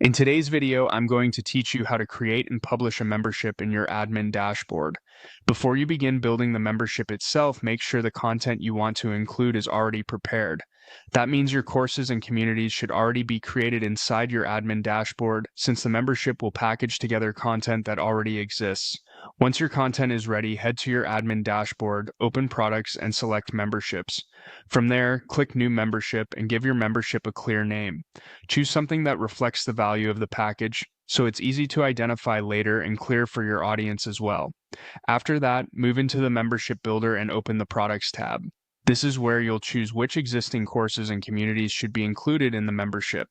In today's video, I'm going to teach you how to create and publish a membership in your admin dashboard. Before you begin building the membership itself, make sure the content you want to include is already prepared. That means your courses and communities should already be created inside your admin dashboard, since the membership will package together content that already exists. Once your content is ready, head to your admin dashboard, open products, and select memberships. From there, click New Membership and give your membership a clear name. Choose something that reflects the value of the package, so it's easy to identify later and clear for your audience as well. After that, move into the Membership Builder and open the Products tab. This is where you'll choose which existing courses and communities should be included in the membership.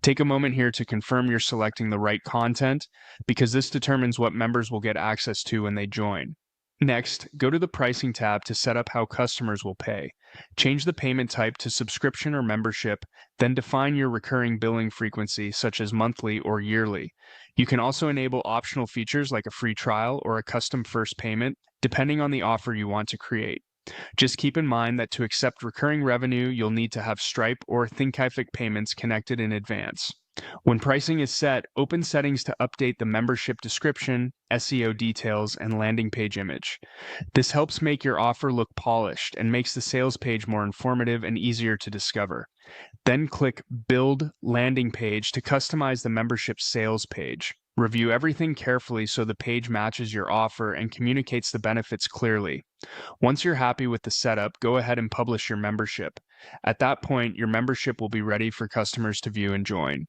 Take a moment here to confirm you're selecting the right content, because this determines what members will get access to when they join. Next, go to the Pricing tab to set up how customers will pay. Change the payment type to subscription or membership, then define your recurring billing frequency, such as monthly or yearly. You can also enable optional features like a free trial or a custom first payment, depending on the offer you want to create. Just keep in mind that to accept recurring revenue, you'll need to have Stripe or Thinkific payments connected in advance. When pricing is set, open settings to update the membership description, SEO details, and landing page image. This helps make your offer look polished and makes the sales page more informative and easier to discover. Then click Build Landing Page to customize the membership sales page. Review everything carefully so the page matches your offer and communicates the benefits clearly. Once you're happy with the setup, go ahead and publish your membership. At that point, your membership will be ready for customers to view and join.